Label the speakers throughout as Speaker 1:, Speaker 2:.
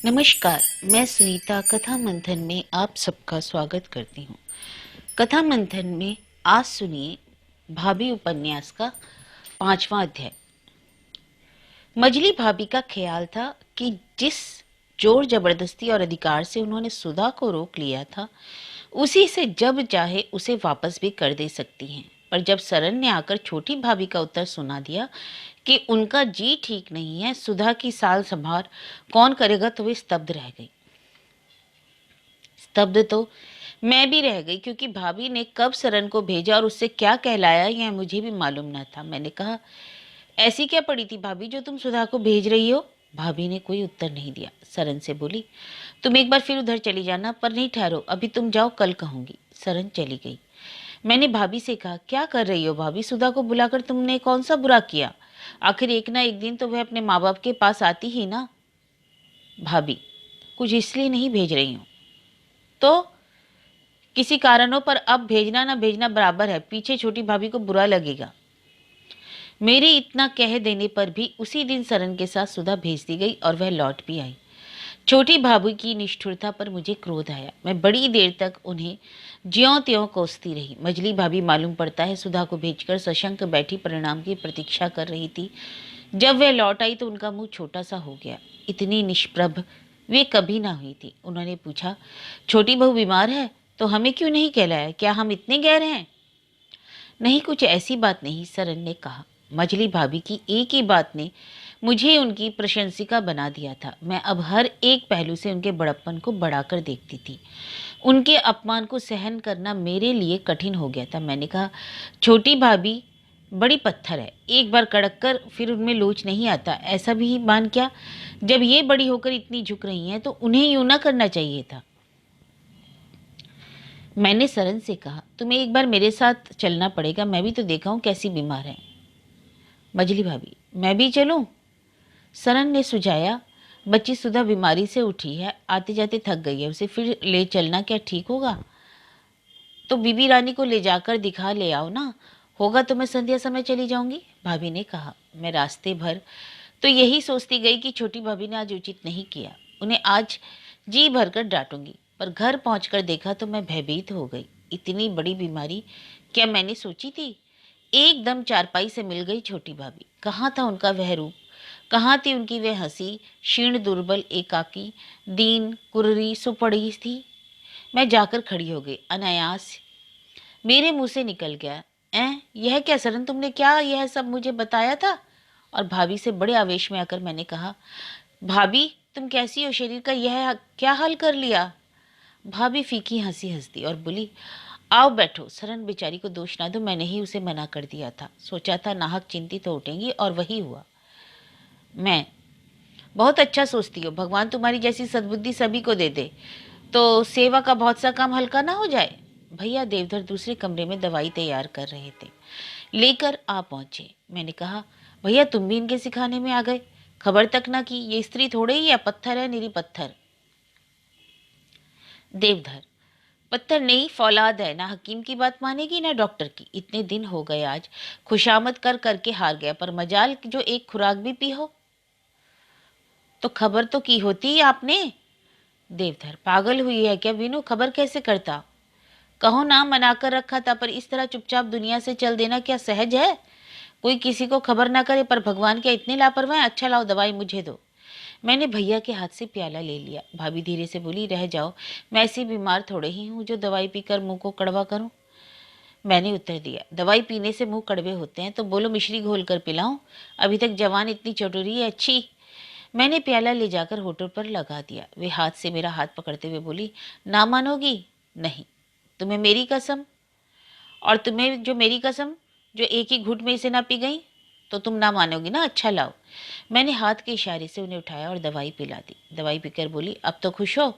Speaker 1: नमस्कार, मैं सुनीता कथा मंथन में आप सबका स्वागत करती हूँ। कथा मंथन में आज सुनिए भाभी उपन्यास का 5वां अध्याय। मजली भाभी का ख्याल था कि जिस जोर जबरदस्ती और अधिकार से उन्होंने सुधा को रोक लिया था, उसी से जब चाहे उसे वापस भी कर दे सकती हैं। पर जब सरन ने आकर छोटी भाभी का उत्तर सुना दिया कि उनका जी ठीक नहीं है, सुधा की साल संभार कौन करेगा, तो वे स्तब्ध रह गई। स्तब्ध तो मैं भी रह गई, क्योंकि भाभी ने कब सरन को भेजा और उससे क्या कहलाया यह मुझे भी मालूम न था। मैंने कहा, ऐसी क्या पड़ी थी भाभी जो तुम सुधा को भेज रही हो? भाभी ने कोई उत्तर नहीं दिया। सरन से बोली, तुम एक बार फिर उधर चली जाना, पर नहीं ठहरो, अभी तुम जाओ, कल कहूंगी। सरन चली गई। मैंने भाभी से कहा, क्या कर रही हो भाभी? सुधा को बुलाकर तुमने कौन सा बुरा किया? आखिर एक ना एक दिन तो वह अपने माँ बाप के पास आती ही ना। भाभी, कुछ इसलिए नहीं भेज रही हूँ तो किसी कारणों पर अब भेजना ना भेजना बराबर है, पीछे छोटी भाभी को बुरा लगेगा। मेरे इतना कह देने पर भी उसी दिन सरन के साथ सुधा भेज दी गई और वह लौट भी आई। छोटी भाभी की निष्ठुरता पर मुझे क्रोध आया। मैं बड़ी देर तक उन्हें ज्यों त्यों कोसती रही। मजली भाभी मालूम पड़ता है सुधा को भेजकर सशंक बैठी परिणाम की प्रतीक्षा कर रही थी। जब वह लौट आई तो उनका मुंह छोटा सा हो गया। इतनी निष्प्रभ वे कभी ना हुई थी। उन्होंने पूछा, छोटी बहू बीमार है तो हमें क्यों नहीं कहलाया? क्या हम इतने गैर हैं? नहीं, कुछ ऐसी बात नहीं, सरन ने कहा। मजली भाभी की एक ही बात ने मुझे उनकी प्रशंसिका बना दिया था। मैं अब हर एक पहलू से उनके बड़प्पन को बढ़ाकर देखती थी। उनके अपमान को सहन करना मेरे लिए कठिन हो गया था। मैंने कहा, छोटी भाभी बड़ी पत्थर है, एक बार कड़क कर फिर उनमें लोच नहीं आता। ऐसा भी मान क्या, जब ये बड़ी होकर इतनी झुक रही हैं तो उन्हें यूं ना करना चाहिए था। मैंने सरन से कहा, तुम्हें एक बार मेरे साथ चलना पड़ेगा, मैं भी तो देखा हूं कैसी बीमार है। मजली भाभी, मैं भी चलूं? सरन ने सुझाया, बच्ची सुधा बीमारी से उठी है, आते जाते थक गई है, उसे फिर ले चलना क्या ठीक होगा? तो बीबी रानी को ले जाकर दिखा ले आओ ना। होगा तो मैं संध्या समय चली जाऊंगी, भाभी ने कहा। मैं रास्ते भर तो यही सोचती गई कि छोटी भाभी ने आज उचित नहीं किया, उन्हें आज जी भरकर डांटूंगी। पर घर पहुंचकर देखा तो मैं भयभीत हो गई। इतनी बड़ी बीमारी क्या मैंने सोची थी? एकदम चारपाई से मिल गई छोटी भाभी। कहाँ था उनका वह रूप, कहाँ थी उनकी वह हंसी? क्षीण, दुर्बल, एकाकी, दीन, कुर्री सो पड़ी थी। मैं जाकर खड़ी हो गई। अनायास मेरे मुंह से निकल गया, यह क्या सरन, तुमने क्या यह सब मुझे बताया था? और भाभी से बड़े आवेश में आकर मैंने कहा, भाभी तुम कैसी हो? शरीर का यह क्या हाल कर लिया? भाभी फीकी हंसी हंस दी और बोली, आओ बैठो। सरन बेचारी को दोष ना दो, मैंने ही उसे मना कर दिया था। सोचा था नाहक चिंतित हो उठेंगी और वही हुआ। मैं, बहुत अच्छा सोचती हो, भगवान तुम्हारी जैसी सद्बुद्धि सभी को दे दे तो सेवा का बहुत सा काम हल्का ना हो जाए। भैया देवधर दूसरे कमरे में दवाई तैयार कर रहे थे, लेकर आ पहुंचे। मैंने कहा, भैया तुम भी इनके सिखाने में आ गए, खबर तक ना की? ये स्त्री थोड़े ही है, पत्थर है, निरी पत्थर। देवधर, पत्थर नहीं, फौलाद है, ना हकीम की बात मानेगी ना डॉक्टर की। इतने दिन हो गए, आज खुशामद कर करके हार गया, पर मजाल जो एक खुराक भी पी हो तो खबर तो की होती आपने। देवधर, पागल हुई है क्या वीनू? खबर कैसे करता? कहो ना, मना कर रखा था, पर इस तरह चुपचाप दुनिया से चल देना क्या सहज है? कोई किसी को खबर ना करे, पर भगवान क्या इतने लापरवाह हैं? अच्छा लाओ दवाई मुझे दो। मैंने भैया के हाथ से प्याला ले लिया। भाभी धीरे से बोली, रह जाओ, मैं ऐसी बीमार थोड़े ही हूँ जो दवाई पीकर मुंह को कड़वा करूं। मैंने उत्तर दिया, दवाई पीने से मुंह कड़वे होते हैं तो बोलो मिश्री घोल कर पिलाऊं? अभी तक जवान इतनी चटोरी है, अच्छी। मैंने प्याला ले जाकर होठों पर लगा दिया। वे हाथ से मेरा हाथ पकड़ते हुए बोली, ना मानोगी? नहीं, तुम्हें मेरी कसम। और तुम्हें जो मेरी कसम, जो एक ही घूंट में इसे ना पी गई, तो तुम ना मानोगी ना? अच्छा लाओ। मैंने हाथ के इशारे से उन्हें उठाया और दवाई पिला दी। दवाई पीकर बोली, अब तो खुश हो?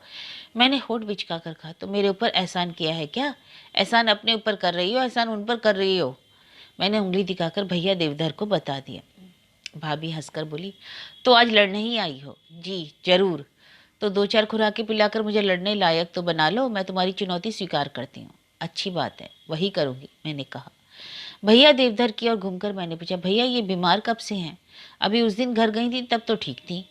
Speaker 1: मैंने होठ बिचका कर कहा, तो मेरे ऊपर एहसान किया है क्या? एहसान अपने ऊपर कर रही हो, एहसान उन पर कर रही हो। मैंने उंगली दिखाकर भैया देवधर को बता दिया। भाभी हंसकर बोली, तो आज लड़ने ही आई हो? जी जरूर। तो दो चार खुराकें पिलाकर मुझे लड़ने लायक तो बना लो, मैं तुम्हारी चुनौती स्वीकार करती हूँ। अच्छी बात है, वही करूँगी, मैंने कहा। भैया देवधर की ओर घूमकर मैंने पूछा, भैया ये बीमार कब से हैं? अभी उस दिन घर गई थी तब तो ठीक थी।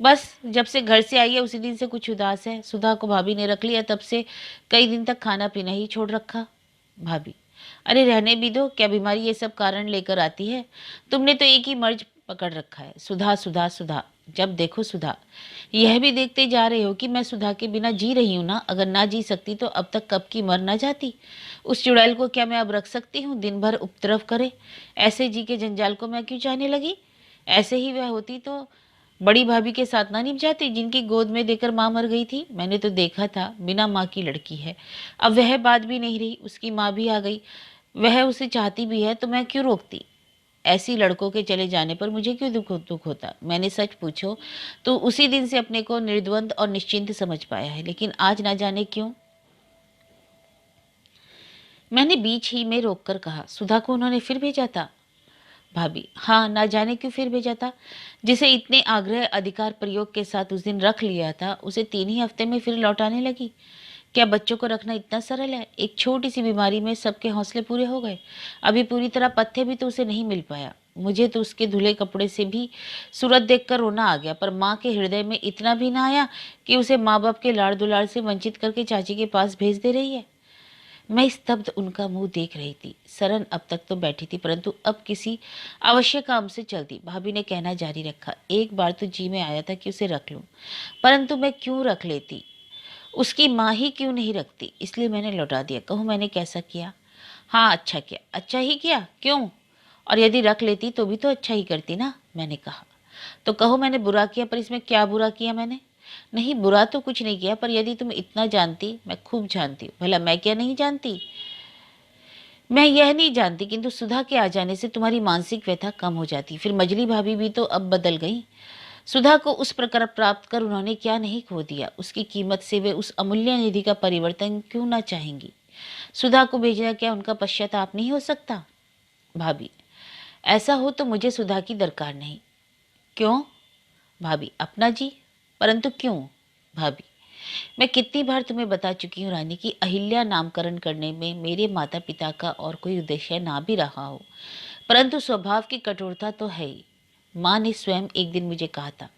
Speaker 1: बस जब से घर से आई है उसी दिन से कुछ उदास है। सुधा को भाभी ने रख लिया, तब से कई दिन तक खाना पीना ही छोड़ रखा। भाभी, अरे रहने भी दो, क्या बीमारी ये सब कारण लेकर आती है? तुमने तो एक ही मर्ज पकड़ रखा है, सुधा सुधा सुधा। जब देखो सुधा। यह भी देखते जा रहे हो कि मैं सुधा के बिना जी रही हूं ना? अगर ना जी सकती तो अब तक कब की मर ना जाती। उस चुड़ैल को क्या मैं अब रख सकती हूँ दिन भर उपद्रव करे? ऐसे जी के जंजाल को मैं क्यों चाहने लगी? ऐसे ही वह होती तो बड़ी भाभी के साथ ना निभ जाती, जिनकी गोद में देकर माँ मर गई थी। मैंने तो देखा था, बिना माँ की लड़की है। अब वह बात भी नहीं रही, उसकी माँ भी आ गई। वह उसे चाहती भी है तो मैं क्यों रोकती? ऐसी लड़कों के चले जाने पर मुझे क्यों दुख होता? मैंने सच पूछो तो उसी दिन से अपने को निर्द्वंद और निश्चिंत समझ पाया है, लेकिन आज ना जाने क्यों। मैंने बीच ही में रोककर कहा, सुधा को उन्होंने फिर भेजा था? भाभी, हाँ, ना जाने क्यों फिर भेजा था। जिसे इतने आग्रह अधिकार प्रयोग के साथ उस दिन रख लिया था, उसे 3 ही हफ्ते में फिर लौटाने लगी। क्या बच्चों को रखना इतना सरल है? एक छोटी सी बीमारी में सबके हौसले पूरे हो गए। अभी पूरी तरह पत्ते भी तो उसे नहीं मिल पाया। मुझे तो उसके धुले कपड़े से भी सूरत देखकर रोना आ गया, पर माँ के हृदय में इतना भी ना आया कि उसे माँ बाप के लाड़ दुलार से वंचित करके चाची के पास भेज दे रही है। मैं स्तब्ध उनका मुंह देख रही थी। सरन अब तक तो बैठी थी, परंतु अब किसी आवश्यक काम से चलती। भाभी ने कहना जारी रखा, एक बार तो जी में आया था कि उसे रख लूं, परंतु मैं क्यों रख लेती? उसकी माँ ही क्यों नहीं रखती? इसलिए मैंने लौटा दिया। कहूँ मैंने कैसा किया? हाँ, अच्छा किया। अच्छा ही किया? क्यों? और यदि रख लेती तो भी तो अच्छा ही करती ना, मैंने कहा। तो कहो मैंने बुरा किया, पर इसमें क्या बुरा किया मैंने? नहीं, बुरा तो कुछ नहीं किया, पर यदि तुम इतना जानती। मैं खूब जानती हूँ, भला मैं क्या नहीं जानती? मैं यह नहीं जानती, किंतु सुधा के आ जाने से तुम्हारी मानसिक व्यथा कम हो जाती। फिर मजली भाभी भी तो अब बदल गई। सुधा को उस प्रकार प्राप्त कर उन्होंने क्या नहीं खो दिया? उसकी कीमत से वे उस अमूल्य निधि का परिवर्तन क्यों ना चाहेंगी? सुधा को भेजना क्या उनका पश्चाताप नहीं हो सकता? भाभी, ऐसा हो तो मुझे सुधा की दरकार नहीं। क्यों? भाभी, अपना जी। परंतु क्यों? भाभी, मैं कितनी बार तुम्हें बता चुकी हूँ रानी, कि अहिल्या नामकरण करने में मेरे माता पिता का और कोई उद्देश्य ना भी रहा हो, परंतु स्वभाव की कठोरता तो है ही। माँ ने स्वयं एक दिन मुझे कहा था।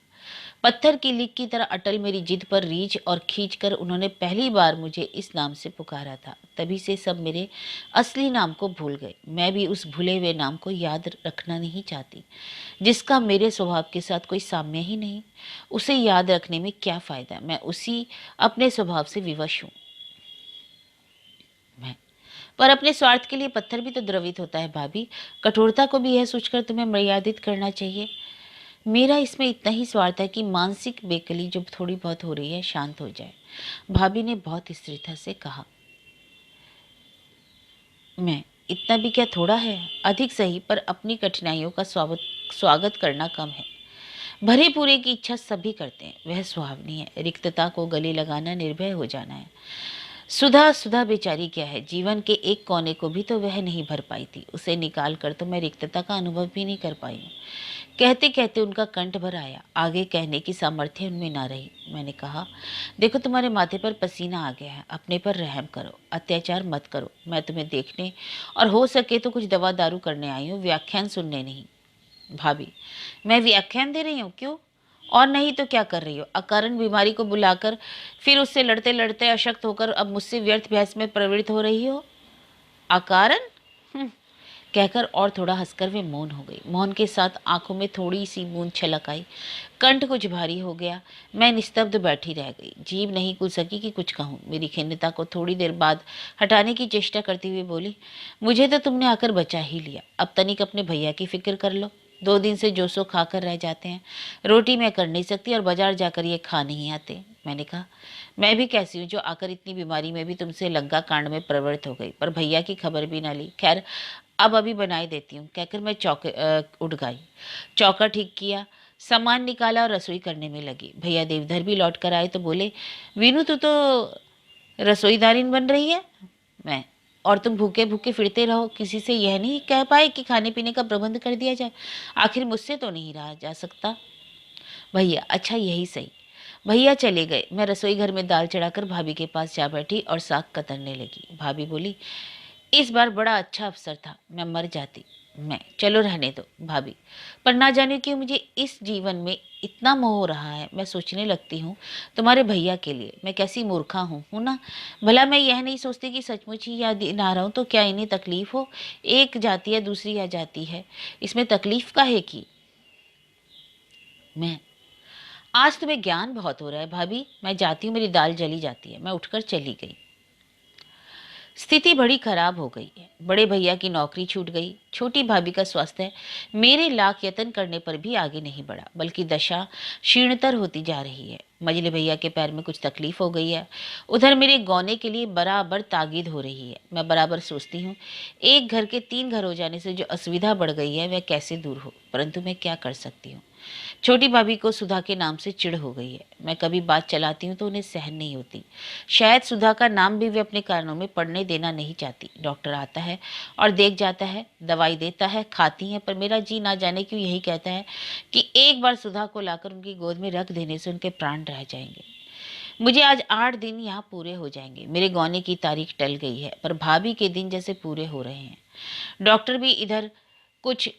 Speaker 1: पत्थर की लीक की तरह अटल मेरी जिद पर रीछ और खींच कर उन्होंने पहली बार मुझे इस नाम से पुकारा था। तभी से सब मेरे असली नाम को भूल गए। मैं भी उस भूले हुए नाम को याद रखना नहीं चाहती, जिसका मेरे स्वभाव के साथ कोई साम्य ही नहीं। उसे याद रखने में क्या फायदा? मैं उसी अपने स्वभाव से विवश हूँ। मैं पर अपने स्वार्थ के लिए पत्थर भी तो द्रवित होता है भाभी। कठोरता को भी यह सोचकर तुम्हें मर्यादित करना चाहिए। मेरा इसमें इतना ही स्वार्थ है कि मानसिक बेकली जो थोड़ी बहुत हो रही है शांत हो जाए। भाभी ने बहुत स्थिरता से कहा। मैं, इतना भी क्या थोड़ा है? अधिक सही, पर अपनी कठिनाइयों का स्वागत करना कम है। भरे पूरे की इच्छा सभी करते हैं, वह सुहावनी है। रिक्तता को गले लगाना निर्भय हो जाना है। सुधा सुधा बेचारी क्या है, जीवन के एक कोने को भी तो वह नहीं भर पाई थी। उसे निकाल कर तो मैं रिक्तता का अनुभव भी नहीं कर पाई हूँ। कहते कहते उनका कंठ भर आया, आगे कहने की सामर्थ्य उनमें ना रही। मैंने कहा, देखो तुम्हारे माथे पर पसीना आ गया है, अपने पर रहम करो, अत्याचार मत करो। मैं तुम्हें देखने और हो सके तो कुछ दवा दारू करने आई हूँ, व्याख्यान सुनने नहीं। भाभी, मैं व्याख्यान दे रही हूँ? क्यों? और नहीं तो क्या कर रही हो? अकारण बीमारी को बुलाकर फिर उससे लड़ते लड़ते अशक्त होकर अब मुझसे व्यर्थ बहस में प्रवृत्त हो रही हो। अकारण? कहकर और थोड़ा हंसकर वे मौन हो गई। मौन के साथ आंखों में थोड़ी सी बूंद छलक आई। कंठ कुछ भारी हो गया। मैं निस्तब्ध बैठी रह गई। जीभ नहीं खुल सकी कि कुछ कहूँ। मेरी खिन्नता को थोड़ी देर बाद हटाने की चेष्टा करती हुई बोली, मुझे तो तुमने आकर बचा ही लिया। अब तनिक अपने भैया की फिक्र कर लो। 2 दिन से जो सो खाकर रह जाते हैं। रोटी मैं कर नहीं सकती और बाजार जाकर ये खा नहीं आते। मैंने कहा, मैं भी कैसी हूँ जो आकर इतनी बीमारी में भी तुमसे लंका कांड में प्रवृत्त हो गई, पर भैया की खबर भी ना ली। खैर, अब अभी बनाई देती हूँ, कहकर मैं उठ गई। चौका ठीक किया, सामान निकाला और रसोई करने में लगी। भैया देवधर भी लौट कर आए तो बोले, वीनू तू तो रसोईदारिन बन रही है। मैं, और तुम भूखे भूखे फिरते रहो, किसी से यह नहीं कह पाए कि खाने पीने का प्रबंध कर दिया जाए? आखिर मुझसे तो नहीं रहा जा सकता। भैया, अच्छा यही सही। भैया चले गए। मैं रसोई घर में दाल चढ़ाकर भाभी के पास जा बैठी और साग कतरने लगी। भाभी बोली, इस बार बड़ा अच्छा अवसर था, मैं मर जाती। मैं, चलो रहने दो भाभी, पर ना जाने क्यों मुझे इस जीवन में इतना मोह हो रहा है। मैं सोचने लगती हूँ तुम्हारे भैया के लिए, मैं कैसी मूर्खा हूँ ना। भला मैं यह नहीं सोचती कि सचमुच ही या दिन आ रहा हूँ तो क्या इन्हें तकलीफ हो। एक जाती है दूसरी आ जाती है, इसमें तकलीफ का है कि मैं, आज तुम्हें ज्ञान बहुत हो रहा है भाभी, मैं जाती हूँ, मेरी दाल जली जाती है। मैं उठकर चली गई। स्थिति बड़ी खराब हो गई है। बड़े भैया की नौकरी छूट गई, छोटी भाभी का स्वास्थ्य मेरे लाख यत्न करने पर भी आगे नहीं बढ़ा, बल्कि दशा क्षीणतर होती जा रही है। मझले भैया के पैर में कुछ तकलीफ हो गई है। उधर मेरे गौने के लिए बराबर ताकीद हो रही है। मैं बराबर सोचती हूँ एक घर के 3 घर हो जाने से जो असुविधा बढ़ गई है वह कैसे दूर हो, परंतु मैं क्या कर सकती हूँ। छोटी भाभी को सुधा के नाम से चिढ़ हो गई है। मैं कभी बात चलाती हूँ तो उन्हें सहन नहीं होती। शायद सुधा का नाम भी वे अपने कानों में पड़ने देना नहीं चाहती। डॉक्टर आता है और देख जाता है, दवाई देता है, खाती हैं, पर मेरा जी ना जाने क्यों यही कहता है कि एक बार सुधा को लाकर उनकी गोद में रख देने से उनके प्राण रह जाएंगे। मुझे आज 8 दिन यहाँ पूरे हो जाएंगे। मेरे गौने की तारीख टल गई है, पर भाभी के दिन जैसे पूरे हो रहे हैं। डॉक्टर भी इधर कुछ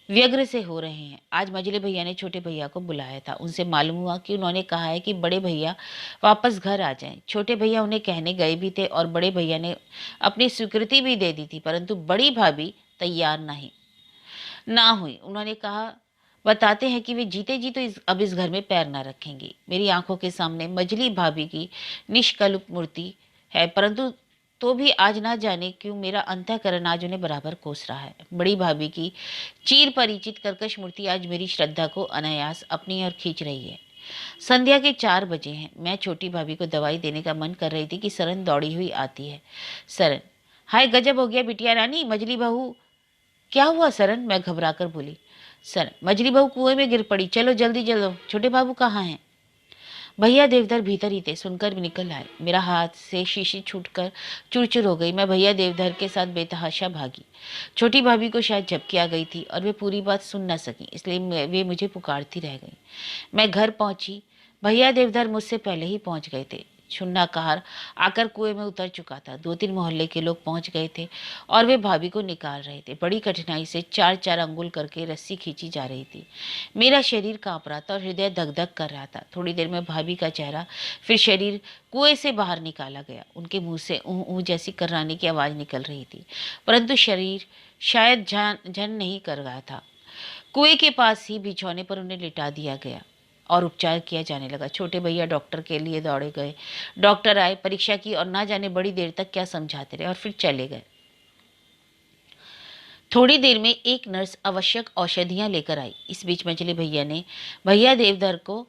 Speaker 1: व्यग्र से हो रहे हैं। आज मझले भैया ने छोटे भैया को बुलाया था। उनसे मालूम हुआ कि उन्होंने कहा है कि बड़े भैया वापस घर आ जाएं। छोटे भैया उन्हें कहने गए भी थे और बड़े भैया ने अपनी स्वीकृति भी दे दी थी, परंतु बड़ी भाभी तैयार नहीं ना हुई। उन्होंने कहा, बताते हैं कि वे जीते जी तो अब इस घर में पैर ना रखेंगी। मेरी आंखों के सामने मझली भाभी की निष्कलुप मूर्ति है, परंतु तो भी आज ना जाने क्यों मेरा अंतःकरण आज उन्हें बराबर कोस रहा है। बड़ी भाभी की चीर परिचित कर्कश मूर्ति आज मेरी श्रद्धा को अनायास अपनी ओर खींच रही है। संध्या के 4 बजे हैं। मैं छोटी भाभी को दवाई देने का मन कर रही थी कि सरन दौड़ी हुई आती है। सरन, हाय गजब हो गया बिटिया रानी, मझली बहू। क्या हुआ सरन? मैं घबरा कर बोली। सर, मझली बहू कुएं में गिर पड़ी, चलो जल्दी चलो। छोटे बाबू कहाँ हैं? भैया देवधर भीतर ही थे, सुनकर भी निकल आए। मेरा हाथ से शीशी छूटकर चुरचुर हो गई। मैं भैया देवधर के साथ बेतहाशा भागी। छोटी भाभी को शायद झपकी आ गई थी और वे पूरी बात सुन न सकी, इसलिए वे मुझे पुकारती रह गई। मैं घर पहुंची। भैया देवधर मुझसे पहले ही पहुंच गए थे। छुन्ना कहार आकर कुएं में उतर चुका था। 2-3 मोहल्ले के लोग पहुंच गए थे और वे भाभी को निकाल रहे थे। बड़ी कठिनाई से 4-4 अंगुल करके रस्सी खींची जा रही थी। मेरा शरीर कांप रहा था और हृदय धक धक कर रहा था। थोड़ी देर में भाभी का चेहरा, फिर शरीर कुएं से बाहर निकाला गया। उनके मुंह से ऊँ ऊँ जैसी कर्राने की आवाज निकल रही थी, परंतु शरीर शायद झन नहीं कर रहा था। कुएं के पास ही बिछौने पर उन्हें लिटा दिया गया और उपचार किया जाने लगा। छोटे भैया डॉक्टर के लिए दौड़े गए। डॉक्टर आए, परीक्षा की और ना जाने बड़ी देर तक क्या समझाते रहे और फिर चले गए। थोड़ी देर में एक नर्स आवश्यक औषधियां लेकर आई। इस बीच मछली भैया ने भैया देवधर को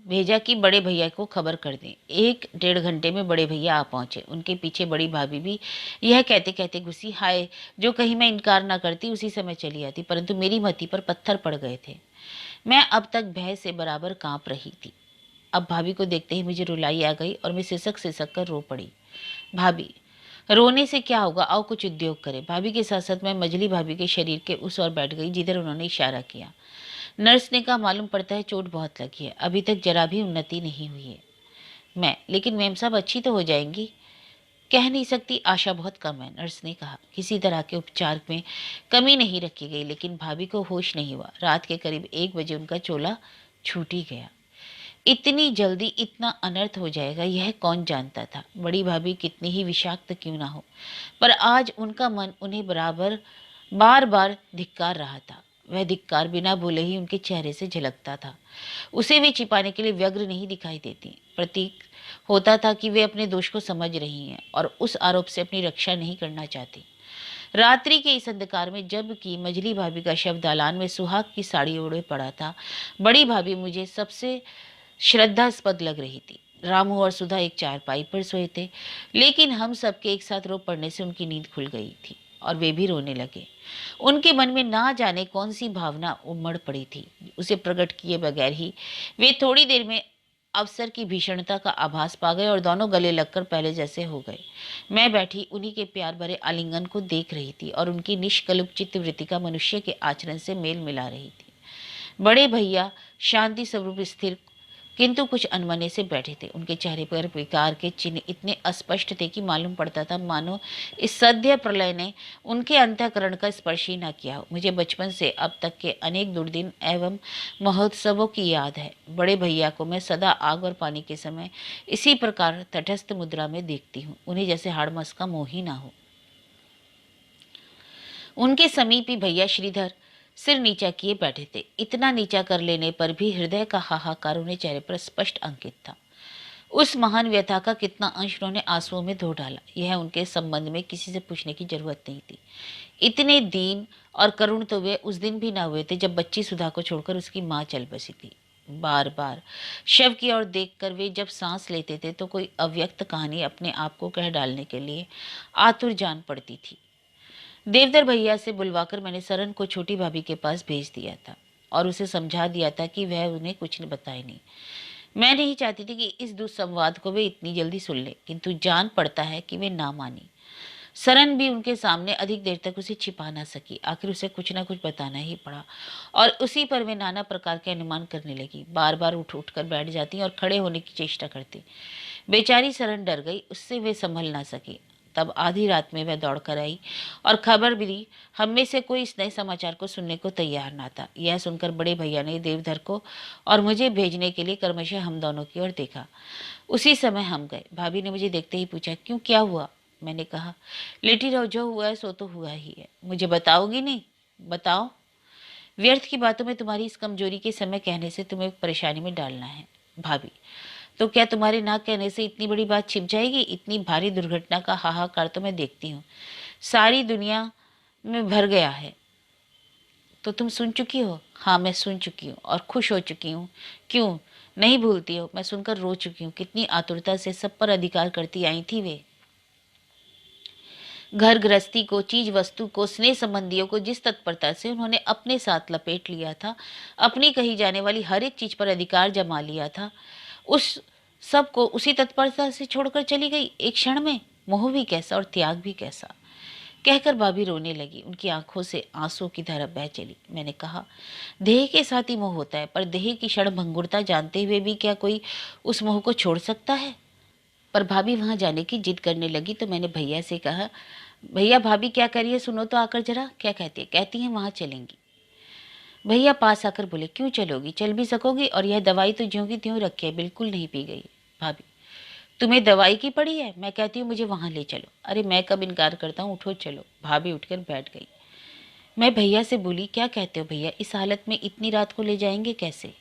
Speaker 1: भेजा कि बड़े भैया को खबर कर दें। 1-1.5 घंटे में बड़े भैया आ पहुंचे। उनके पीछे बड़ी भाभी भी यह कहते कहते घुसी, हाय जो कहीं मैं इनकार ना करती उसी समय चली आती, परंतु मेरी मति पर पत्थर पड़ गए थे। मैं अब तक भय से बराबर कांप रही थी। अब भाभी को देखते ही मुझे रुलाई आ गई और मैं सिसक सिसक कर रो पड़ी। भाभी, रोने से क्या होगा, आओ कुछ उद्योग करें। भाभी के साथ साथ मैं मझली भाभी के शरीर के उस ओर बैठ गई जिधर उन्होंने इशारा किया। नर्स ने कहा, मालूम पड़ता है चोट बहुत लगी है, अभी तक जरा भी उन्नति नहीं हुई है। मैं, लेकिन मैम साहब अच्छी तो हो जाएंगी। कह नहीं सकती, आशा बहुत कम है। नर्स ने कहा, किसी तरह के उपचार में कमी नहीं रखी गई, लेकिन भाभी को होश नहीं हुआ। रात के करीब 1 बजे उनका चोला छूट ही गया। इतनी जल्दी इतना अनर्थ हो जाएगा यह कौन जानता था। बड़ी भाभी कितनी ही विषाक्त क्यों ना हो, पर आज उनका मन उन्हें बराबर बार बार धिक्कार रहा था। वह धिक्कार बिना बोले ही उनके चेहरे से झलकता था। उसे वे छिपाने के लिए व्यग्र नहीं दिखाई देती। प्रतीक होता था कि वे अपने दोष को समझ रही हैं और उस आरोप से अपनी रक्षा नहीं करना चाहती। रात्रि के इस अंधकार में जब कि मझली भाभी का शव दालान में सुहाग की साड़ी ओढ़े पड़ा था, बड़ी भाभी मुझे सबसे श्रद्धास्पद लग रही थी। रामू और सुधा एक चारपाई पर सोए थे, लेकिन हम सबके एक साथ रो पड़ने से उनकी नींद खुल गई थी और वे भी रोने लगे। उनके मन में ना जाने कौन सी भावना उमड़ पड़ी थी। उसे प्रकट किए बगैर ही वे थोड़ी देर में अवसर की भीषणता का आभास पा गए और दोनों गले लगकर पहले जैसे हो गए। मैं बैठी उन्हीं के प्यार भरे आलिंगन को देख रही थी और उनकी निष्कलुप चित्तवृत्ति का मनुष्य के आचरण से मेल मिला रही थी। बड़े भैया शांति स्वरूप स्थिर किंतु कुछ अनमने से बैठे थे। उनके चेहरे पर विकार के चिन्ह इतने अस्पष्ट थे कि मालूम पड़ता था मानो इस सद्य प्रलय ने उनके अंतःकरण का स्पर्श ही न किया हो। मुझे बचपन से अब तक के अनेक दुर्दिन एवं महोत्सवों की याद है। बड़े भैया को मैं सदा आग और पानी के समय इसी प्रकार तटस्थ मुद्रा में देखती हूँ, उन्हें जैसे हाड़मस का मोह ही ना हो। उनके समीप ही भैया श्रीधर सिर नीचा किए बैठे थे। इतना नीचा कर लेने पर भी हृदय का हाहाकार उन्हें चेहरे पर स्पष्ट अंकित था। उस महान व्यथा का कितना अंश उन्होंने आंसुओं में धो डाला, यह उनके संबंध में किसी से पूछने की जरूरत नहीं थी। इतने दीन और करुण तो वे उस दिन भी ना हुए थे जब बच्ची सुधा को छोड़कर उसकी माँ चल बसी थी। बार बार शव की ओर देखकर वे जब सांस लेते थे तो कोई अव्यक्त कहानी अपने आप को कह डालने के लिए आतुर जान पड़ती थी। देवदर भैया से बुलवाकर मैंने सरन को छोटी भाभी के पास भेज दिया था और उसे समझा दिया था कि वह उन्हें कुछ बताए नहीं। मैं नहीं चाहती थी कि इस दुस्संवाद को वे इतनी जल्दी सुन ले, किंतु जान पड़ता है कि वे ना मानी। सरन भी उनके सामने अधिक देर तक उसे छिपा ना सकी। आखिर उसे कुछ ना कुछ बताना ही पड़ा और उसी पर वे नाना प्रकार के अनुमान करने लगी। बार बार उठ उठ कर बैठ जाती और खड़े होने की चेष्टा करती। बेचारी सरन डर गई, उससे वे संभल ना सकी। तब आधी रात में वह दौड़ कर आई और खबर भी दी। हम में से कोई इस नए समाचार को सुनने को तैयार ना था। यह सुनकर बड़े भैया ने देवधर को और मुझे भेजने के लिए क्रमशः हम दोनों की ओर देखा। उसी समय हम गए। भाभी ने मुझे देखते ही पूछा, क्यों, क्या हुआ? मैंने कहा, लेटी रहो, जो हुआ है सो तो हुआ ही है। मुझे बताओगी नहीं? बताओ। व्यर्थ की बातों में तुम्हारी इस कमजोरी के समय कहने से तुम्हें परेशानी में डालना है। भाभी, तो क्या तुम्हारे ना कहने से इतनी बड़ी बात छिप जाएगी? इतनी भारी दुर्घटना का हाहाकार तो मैं देखती हूँ, सारी दुनिया में भर गया है। तो तुम सुन चुकी हो? हाँ, मैं सुन चुकी हूँ और खुश हो चुकी हूँ। क्यों नहीं भूलती हो? मैं सुनकर रो चुकी हूँ। कितनी आतुरता से सब पर अधिकार करती आई थी वे। घर गृहस्थी को, चीज वस्तु को, स्नेह संबंधियों को जिस तत्परता से उन्होंने अपने साथ लपेट लिया था, अपनी कही जाने वाली हर एक चीज पर अधिकार जमा लिया था, उस सब को उसी तत्परता से छोड़कर चली गई एक क्षण में। मोह भी कैसा और त्याग भी कैसा। कहकर भाभी रोने लगी। उनकी आंखों से आंसू की धारा बह चली। मैंने कहा, देह के साथ ही मोह होता है, पर देह की क्षण भंगुरता जानते हुए भी क्या कोई उस मोह को छोड़ सकता है? पर भाभी वहां जाने की जिद करने लगी तो मैंने भैया से कहा, भैया भाभी क्या कह रही है, सुनो तो आकर जरा। क्या कहती है? कहती है वहां चलेंगी। भैया पास आकर बोले, क्यों चलोगी? चल भी सकोगी? और यह दवाई तो ज्यों की त्यों रखी है, बिल्कुल नहीं पी गई। भाभी, तुम्हें दवाई की पड़ी है? मैं कहती हूँ मुझे वहां ले चलो। अरे मैं कब इनकार करता हूँ, उठो चलो। भाभी उठकर बैठ गई। मैं भैया से बोली, क्या कहते हो भैया, इस हालत में इतनी रात को ले जाएंगे कैसे?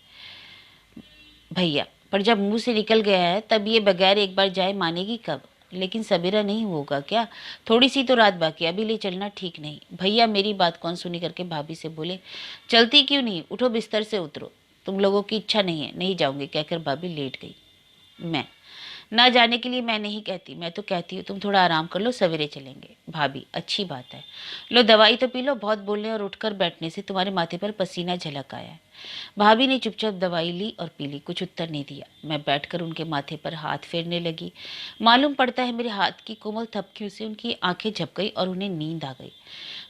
Speaker 1: भैया, पर जब मुंह से निकल गया है तब ये बगैर एक बार जाए मानेगी कब? लेकिन सवेरा नहीं होगा क्या? थोड़ी सी तो रात बाकी, अभी ले चलना ठीक नहीं। भैया मेरी बात कौन सुनी करके भाभी से बोले, चलती क्यों नहीं? उठो, बिस्तर से उतरो। तुम लोगों की इच्छा नहीं है, नहीं जाऊंगी, कहकर भाभी लेट गई। मैं, ना जाने के लिए मैं नहीं कहती, मैं तो कहती हूँ तुम थोड़ा आराम कर लो, सवेरे चलेंगे। भाभी, अच्छी बात है, लो दवाई तो पी लो। बहुत बोलने और उठकर बैठने से तुम्हारे माथे पर पसीना झलक आया है। भाभी ने चुपचाप दवाई ली और पी ली, कुछ उत्तर नहीं दिया। मैं बैठकर उनके माथे पर हाथ फेरने लगी। मालूम पड़ता है मेरे हाथ की कोमल थपकियों से उनकी आंखें झप गई और उन्हें नींद आ गई।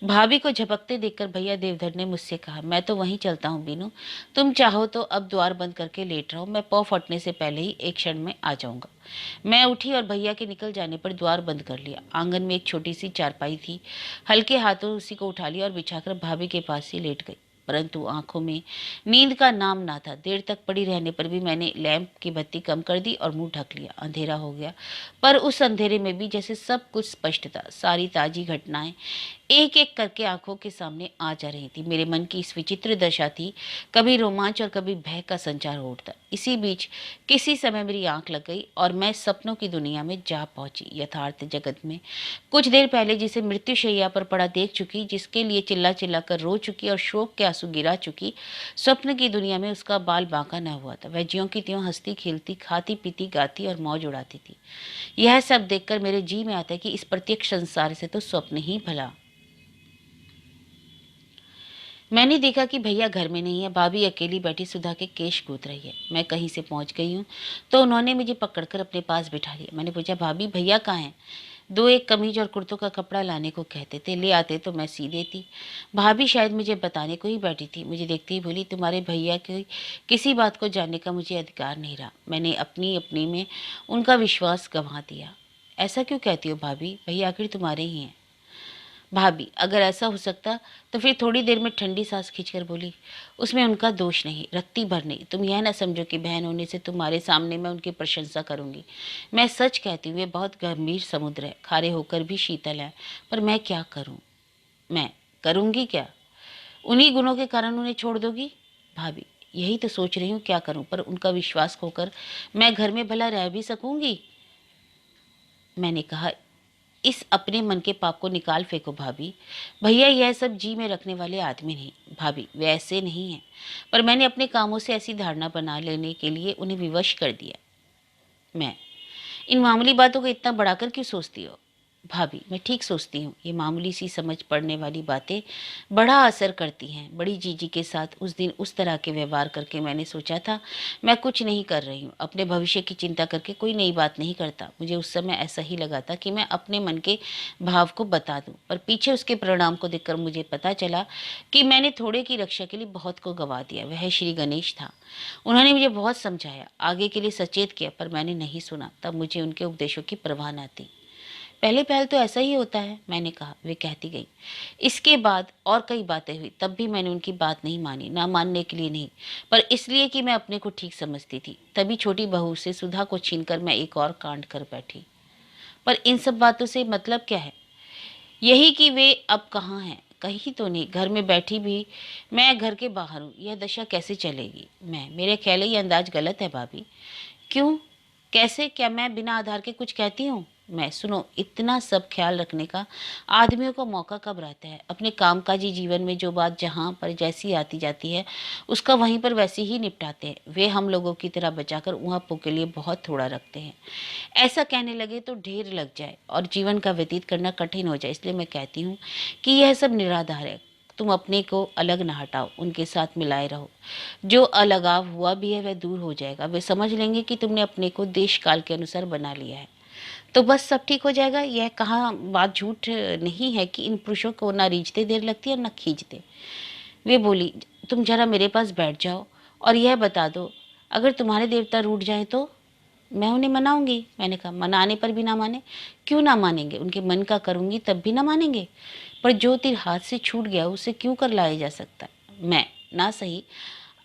Speaker 1: भाभी को झपकते देखकर भैया देवधर ने मुझसे कहा, मैं तो वहीं चलता हूँ बीनू, तुम चाहो तो अब द्वार बंद करके लेट रहो, मैं पौ फटने से पहले ही एक क्षण में आ जाऊंगा। मैं उठी और भैया के निकल जाने पर द्वार बंद कर लिया। आंगन में एक छोटी सी चारपाई थी, हल्के हाथों उसी को उठा लिया और बिछाकर भाभी के पास ही लेट गई। परंतु आंखों में नींद का नाम ना था। देर तक पड़ी रहने पर भी मैंने लैंप की बत्ती कम कर दी और मुंह ढक लिया। अंधेरा हो गया, पर उस अंधेरे में भी जैसे सब कुछ स्पष्ट था। सारी ताजी घटनाएं एक एक करके आंखों के सामने आ जा रही थी। मेरे मन की इस विचित्र दशा थी, कभी रोमांच और कभी भय का संचार हो उठता। इसी बीच किसी समय मेरी आंख लग गई और मैं सपनों की दुनिया में जा पहुंची। यथार्थ जगत में कुछ देर पहले जिसे मृत्युशैया पर पड़ा देख चुकी, जिसके लिए चिल्ला चिल्ला कर रो चुकी और शोक के आंसू गिरा चुकी, स्वप्न की दुनिया में उसका बाल बांका न हुआ था। वह ज्यों की त्यों हंसती खेलती, खाती पीती, गाती और मौज उड़ाती थी। यह सब देखकर मेरे जी में आता है कि इस प्रत्यक्ष संसार से तो स्वप्न ही भला। मैंने देखा कि भैया घर में नहीं है। भाभी अकेली बैठी सुधा के केश गूंथ रही है। मैं कहीं से पहुंच गई हूँ तो उन्होंने मुझे पकड़कर अपने पास बिठा लिया। मैंने पूछा, भाभी भैया कहाँ हैं? दो एक कमीज और कुर्तों का कपड़ा लाने को कहते थे, ले आते तो मैं सी देती। भाभी शायद मुझे बताने को ही बैठी थी। मुझे देखते ही बोली, तुम्हारे भैया की किसी बात को जानने का मुझे अधिकार नहीं रहा। मैंने अपनी अपनी में उनका विश्वास गंवा दिया। ऐसा क्यों कहती हो भाभी, भैया आखिर तुम्हारे ही हैं। भाभी, अगर ऐसा हो सकता तो फिर थोड़ी देर में ठंडी सांस खींचकर बोली, उसमें उनका दोष नहीं, रत्ती भर नहीं। तुम यह ना समझो कि बहन होने से तुम्हारे सामने मैं उनकी प्रशंसा करूंगी। मैं सच कहती हूँ, ये बहुत गंभीर समुद्र है, खारे होकर भी शीतल है। पर मैं क्या करूँ, मैं करूँगी क्या? उन्हीं गुणों के कारण उन्हें छोड़ दोगी? भाभी, यही तो सोच रही हूँ क्या करूँ, पर उनका विश्वास खोकर मैं घर में भला रह भी सकूंगी? मैंने कहा, इस अपने मन के पाप को निकाल फेंको भाभी। भैया यह सब जी में रखने वाले आदमी नहीं। भाभी, वे ऐसे नहीं हैं, पर मैंने अपने कामों से ऐसी धारणा बना लेने के लिए उन्हें विवश कर दिया। मैं, इन मामूली बातों को इतना बढ़ाकर क्यों सोचती हो? भाभी, मैं ठीक सोचती हूँ। ये मामूली सी समझ पड़ने वाली बातें बड़ा असर करती हैं। बड़ी जीजी के साथ उस दिन उस तरह के व्यवहार करके मैंने सोचा था मैं कुछ नहीं कर रही हूँ। अपने भविष्य की चिंता करके कोई नई बात नहीं करता। मुझे उस समय ऐसा ही लगा था कि मैं अपने मन के भाव को बता दूँ, पर पीछे उसके परिणाम को देखकर मुझे पता चला कि मैंने थोड़े की रक्षा के लिए बहुत को गवा दिया। वह श्री गणेश था। उन्होंने मुझे बहुत समझाया, आगे के लिए सचेत किया, पर मैंने नहीं सुना। तब मुझे उनके उपदेशों की परवाह न थी। पहले पहल तो ऐसा ही होता है, मैंने कहा। वे कहती गई। इसके बाद और कई बातें हुई, तब भी मैंने उनकी बात नहीं मानी। ना मानने के लिए नहीं, पर इसलिए कि मैं अपने को ठीक समझती थी। तभी छोटी बहू से सुधा को छीनकर मैं एक और कांड कर बैठी। पर इन सब बातों से मतलब क्या है? यही कि वे अब कहाँ हैं? कहीं तो नहीं, घर में बैठी भी मैं घर के बाहर हूँ। यह दशा कैसे चलेगी? मेरे ख्याल ये अंदाज गलत है भाभी। क्यों? कैसे? क्या मैं बिना आधार के कुछ कहती हूँ? सुनो, इतना सब ख्याल रखने का आदमियों को मौका कब रहता है? अपने कामकाजी जीवन में जो बात जहाँ पर जैसी आती जाती है उसका वहीं पर वैसे ही निपटाते हैं। वे हम लोगों की तरह बचाकर वहाँ के लिए बहुत थोड़ा रखते हैं। ऐसा कहने लगे तो ढेर लग जाए और जीवन का व्यतीत करना कठिन हो जाए। इसलिए मैं कहती हूँ कि यह सब निराधार है। तुम अपने को अलग ना हटाओ, उनके साथ मिलाए रहो। जो अलगाव हुआ भी है वह दूर हो जाएगा। वे समझ लेंगे कि तुमने अपने को देश काल के अनुसार बना लिया है, तो बस सब ठीक हो जाएगा। यह कहाँ बात झूठ नहीं है कि इन पुरुषों को ना रीझते देर लगती है और ना खींचते। वे बोली, तुम जरा मेरे पास बैठ जाओ और यह बता दो, अगर तुम्हारे देवता रूठ जाएं तो? मैं उन्हें मनाऊंगी। मैंने कहा, मनाने पर भी ना माने? क्यों ना मानेंगे? उनके मन का करूंगी तब भी ना मानेंगे? पर जो तीर हाथ से छूट गया उसे क्यों कर लाया जा सकता? ना सही,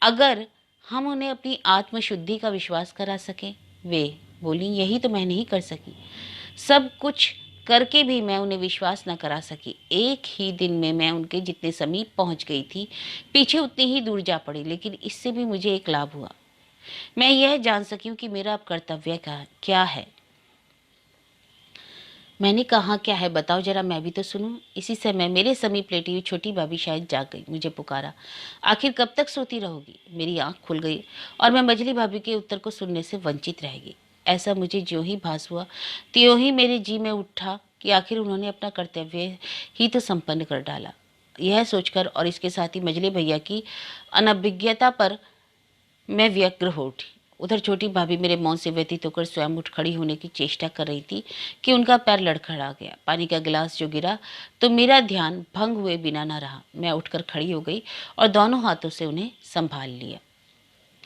Speaker 1: अगर हम उन्हें अपनी आत्मशुद्धि का विश्वास करा सके। वे बोली, यही तो मैं नहीं कर सकी। सब कुछ करके भी मैं उन्हें विश्वास न करा सकी। एक ही दिन में मैं उनके जितने समीप पहुंच गई थी, पीछे उतनी ही दूर जा पड़ी। लेकिन इससे भी मुझे एक लाभ हुआ। मैं यह जान सकी हूँ कि मेरा अब कर्तव्य क्या है। मैंने कहा, क्या है बताओ जरा, मैं भी तो सुनूं। इसी समय मेरे समीप लेटी हुई छोटी भाभी शायद जाग गई। मुझे पुकारा, आखिर कब तक सोती रहोगी? मेरी आंख खुल गई और मैं मझली भाभी के उत्तर को सुनने से वंचित रह गई। ऐसा मुझे ज्यों ही भास हुआ त्यों ही मेरे जी में उठा कि आखिर उन्होंने अपना कर्तव्य ही तो संपन्न कर डाला। यह सोचकर और इसके साथ ही मझले भैया की अनभिज्ञता पर मैं व्यग्र हो उठी। उधर छोटी भाभी मेरे मौन से व्यतीत होकर स्वयं उठ खड़ी होने की चेष्टा कर रही थी कि उनका पैर लड़खड़ा गया। पानी का गिलास जो गिरा तो मेरा ध्यान भंग हुए बिना न रहा। मैं उठकर खड़ी हो गई और दोनों हाथों से उन्हें संभाल लिया।